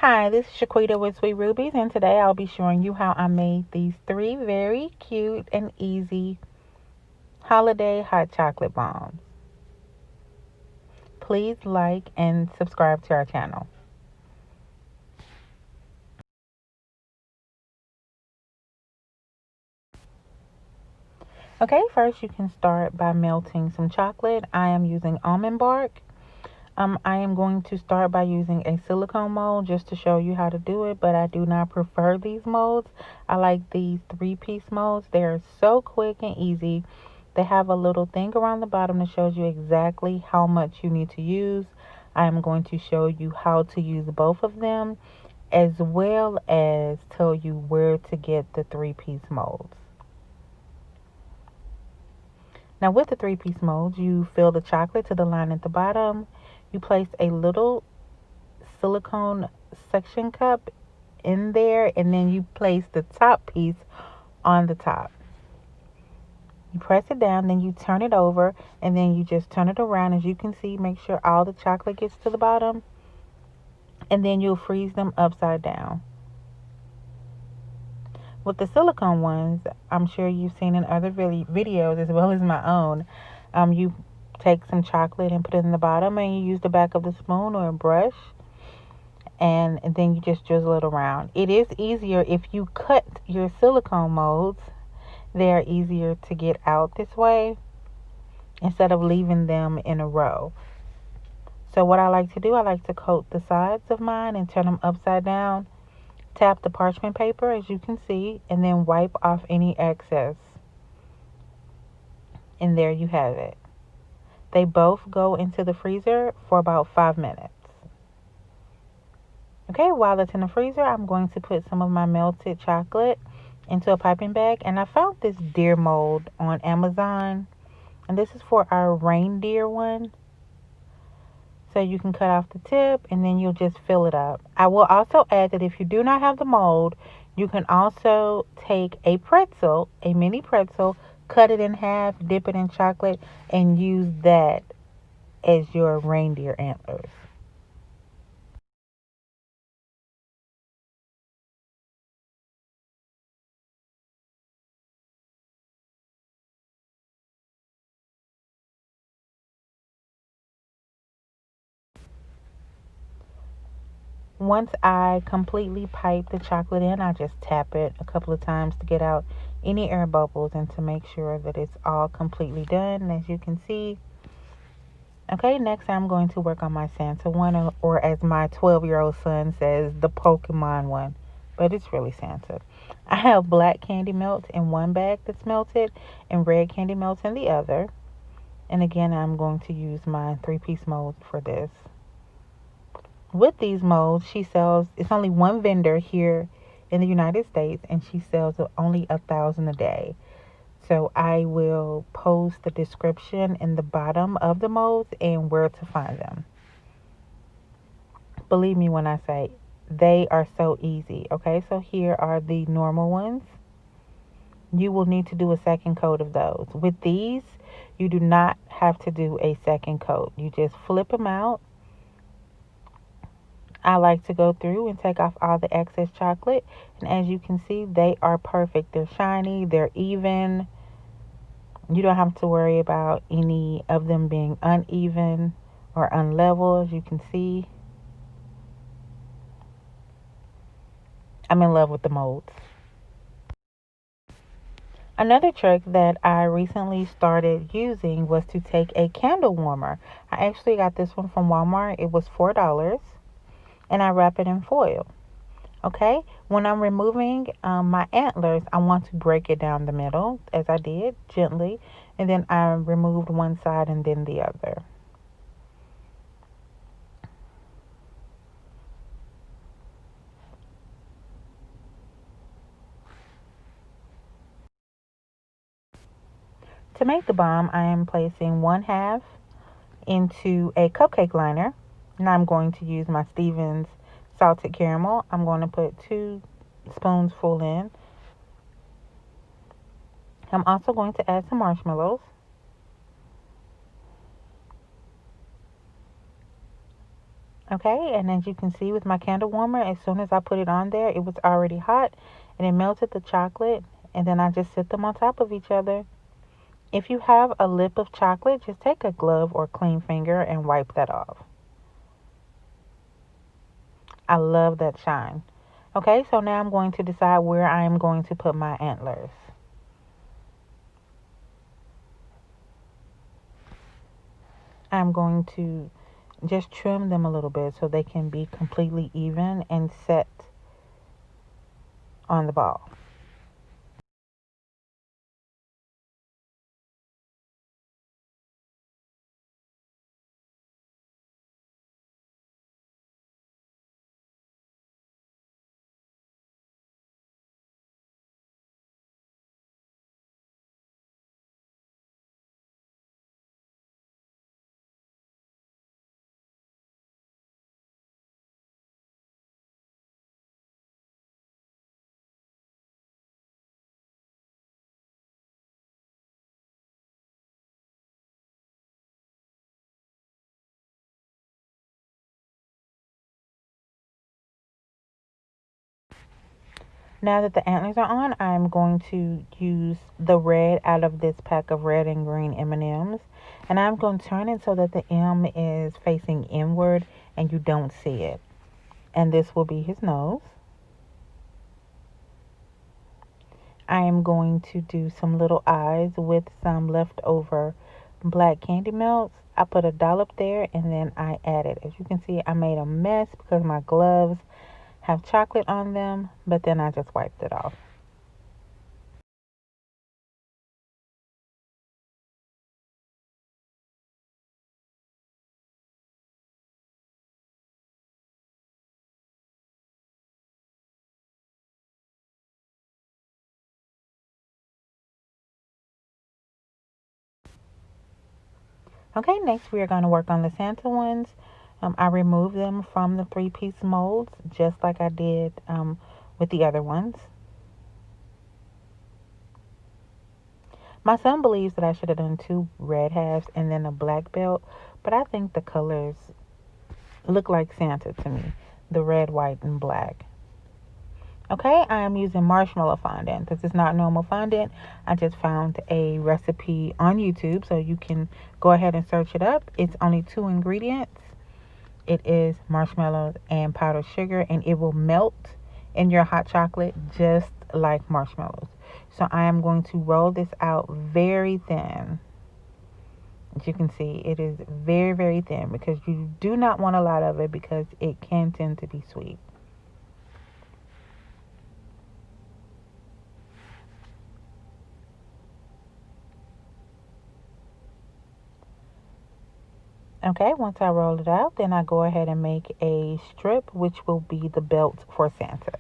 Hi, this is Shaquita with Sweet Rubies, and today I'll be showing you how I made these three very cute and easy holiday hot chocolate bombs. Please like and subscribe to our channel. Okay, first you can start by melting some chocolate. I am using almond bark. I am going to start by using a silicone mold just to show you how to do it, but I do not prefer these molds. I like these three-piece molds. They're so quick and easy. They have a little thing around the bottom that shows you exactly how much you need to use. I am going to show you how to use both of them, as well as tell you where to get the three-piece molds. Now with the three-piece molds, you fill the chocolate to the line at the bottom. You place a little silicone suction cup in there, and then you place the top piece on the top. You press it down, then you turn it over, and then you just turn it around. As you can see, make sure all the chocolate gets to the bottom, and then you'll freeze them upside down. With the silicone ones, I'm sure you've seen in other videos as well as my own, you take some chocolate and put it in the bottom, and you use the back of the spoon or a brush, and then you just drizzle it around. It is easier if you cut your silicone molds. They are easier to get out this way instead of leaving them in a row. So what I like to do, I like to coat the sides of mine and turn them upside down. Tap the parchment paper, as you can see, and then wipe off any excess. And there you have it. They both go into the freezer for about 5 minutes. Okay, while it's in the freezer, I'm going to put some of my melted chocolate into a piping bag. And I found this deer mold on Amazon. And this is for our reindeer one. So you can cut off the tip and then you'll just fill it up. I will also add that if you do not have the mold, you can also take a pretzel, a mini pretzel, cut it in half, dip it in chocolate, and use that as your reindeer antlers. Once I completely pipe the chocolate in, I just tap it a couple of times to get out any air bubbles and to make sure that it's all completely done. And as you can see, okay, next I'm going to work on my Santa one, or as my 12-year-old son says, the Pokemon one. But it's really Santa. I have black candy melt in one bag that's melted and red candy melt in the other. And again, I'm going to use my three-piece mold for this. With these molds, she sells, it's only one vendor here in the United States, and she sells only 1,000 a day. So I will post the description in the bottom of the molds and where to find them. Believe me when I say they are so easy. Okay, so here are the normal ones. You will need to do a second coat of those. With these, you do not have to do a second coat. You just flip them out. I like to go through and take off all the excess chocolate. And as you can see, they are perfect. They're shiny, they're even. You don't have to worry about any of them being uneven or unlevel. As you can see, I'm in love with the molds. Another trick that I recently started using was to take a candle warmer. I actually got this one from Walmart. It was $4, and I wrap it in foil. Okay, when I'm removing my antlers, I want to break it down the middle, as I did, gently, and then I removed one side and then the other. To make the bomb, I am placing one half into a cupcake liner. Now I'm going to use my Stevens salted caramel. I'm going to put 2 spoonsful in. I'm also going to add some marshmallows. Okay, and as you can see with my candle warmer, as soon as I put it on there, it was already hot and it melted the chocolate, and then I just set them on top of each other. If you have a lip of chocolate, just take a glove or clean finger and wipe that off. I love that shine. Okay, so now I'm going to decide where I am going to put my antlers. I'm going to just trim them a little bit so they can be completely even and set on the ball. Now that the antlers are on, I'm going to use the red out of this pack of red and green M&Ms, and I'm going to turn it so that the M is facing inward and you don't see it. And this will be his nose. I am going to do some little eyes with some leftover black candy melts. I put a dollop there and then I added. As you can see, I made a mess because my gloves have chocolate on them, but then I just wiped it off. Okay, next we are going to work on the Santa ones. I removed them from the three-piece molds just like I did with the other ones. My son believes that I should have done two red halves and then a black belt, but I think the colors look like Santa to me, the red, white, and black. Okay, I am using marshmallow fondant. This is not normal fondant. I just found a recipe on YouTube, so you can go ahead and search it up. It's only two ingredients. It is marshmallows and powdered sugar, and it will melt in your hot chocolate just like marshmallows. So I am going to roll this out very thin. As you can see, it is very, very thin because you do not want a lot of it because it can tend to be sweet. Okay, once I roll it out, then I go ahead and make a strip, which will be the belt for Santa.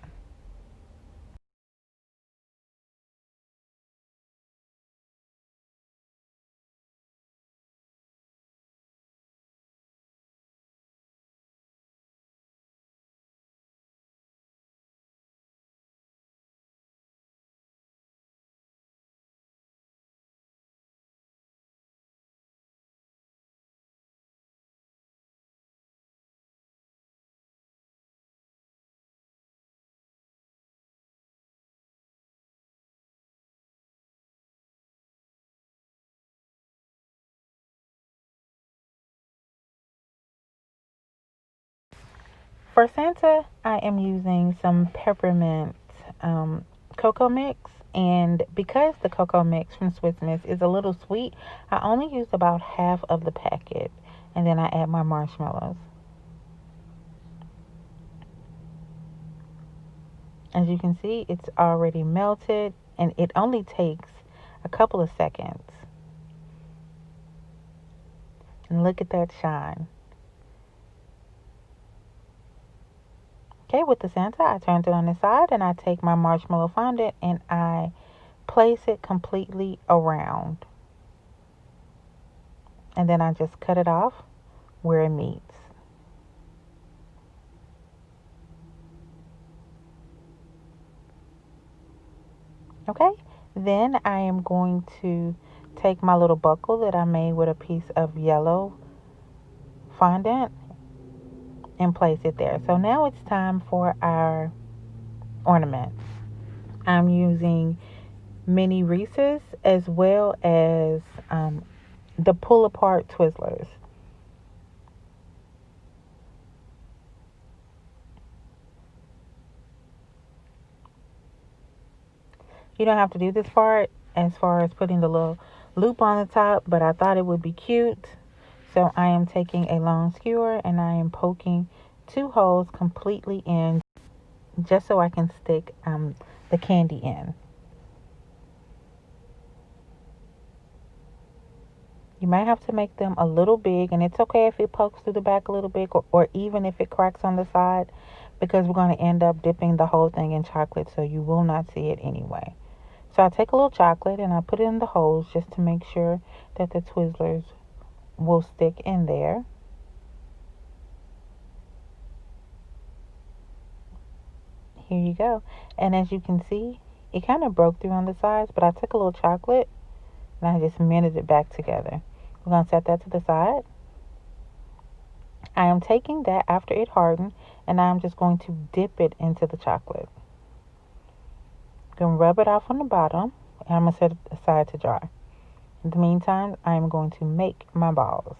For Santa, I am using some peppermint cocoa mix. And because the cocoa mix from Swiss Miss is a little sweet, I only use about half of the packet. And then I add my marshmallows. As you can see, it's already melted. And it only takes a couple of seconds. And look at that shine. Okay, with the Santa, I turned it on the side and I take my marshmallow fondant and I place it completely around. And then I just cut it off where it meets. Okay, then I am going to take my little buckle that I made with a piece of yellow fondant and place it there. So now it's time for our ornament. I'm using mini Reese's as well as the pull apart Twizzlers. You don't have to do this part as far as putting the little loop on the top, but I thought it would be cute. So I am taking a long skewer and I am poking 2 holes completely in just so I can stick the candy in. You might have to make them a little big, and it's okay if it pokes through the back a little bit, or even if it cracks on the side, because we're going to end up dipping the whole thing in chocolate, so you will not see it anyway. So I take a little chocolate and I put it in the holes just to make sure that the Twizzlers will stick in there. Here you go. And as you can see, it kind of broke through on the sides, but I took a little chocolate and I just mended it back together. We're going to set that to the side. I am taking that after it hardened and I'm just going to dip it into the chocolate. I'm going to rub it off on the bottom and I'm going to set it aside to dry. In the meantime, I'm going to make my balls.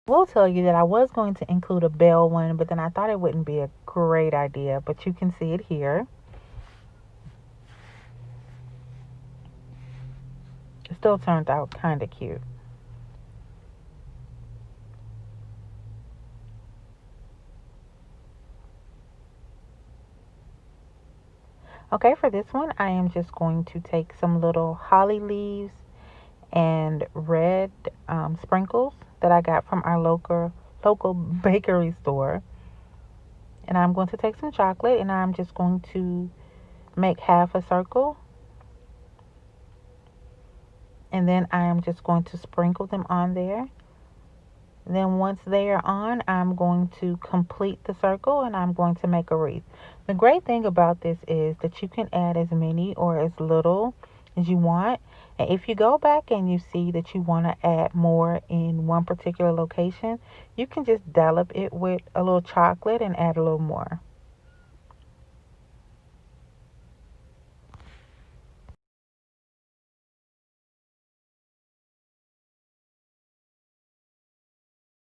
I will tell you that I was going to include a bell one, but then I thought it wouldn't be a great idea, but you can see it here. It still turned out kind of cute. Okay, for this one, I am just going to take some little holly leaves and red sprinkles that I got from our local bakery store. And I'm going to take some chocolate and I'm just going to make half a circle. And then I am just going to sprinkle them on there. Then once they are on, I'm going to complete the circle and I'm going to make a wreath. The great thing about this is that you can add as many or as little as you want. And if you go back and you see that you want to add more in one particular location, you can just dollop it with a little chocolate and add a little more.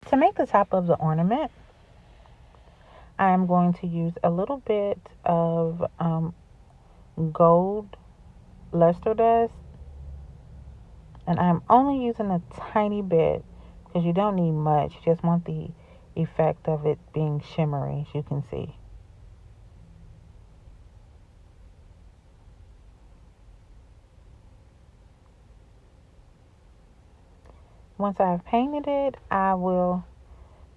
To make the top of the ornament, I am going to use a little bit of gold luster dust. And I'm only using a tiny bit because you don't need much. You just want the effect of it being shimmery, as you can see. Once I've painted it, I will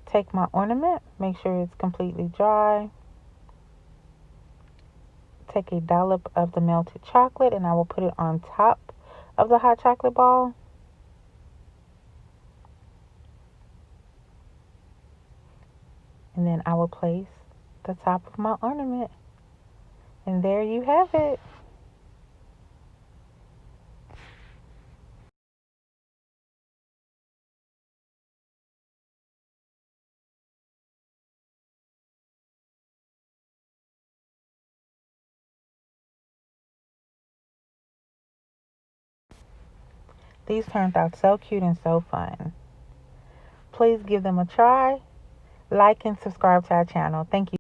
take my ornament, make sure it's completely dry. Take a dollop of the melted chocolate and I will put it on top of the hot chocolate ball. And then I will place the top of my ornament. And there you have it. These turned out so cute and so fun. Please give them a try. Like and subscribe to our channel. Thank you.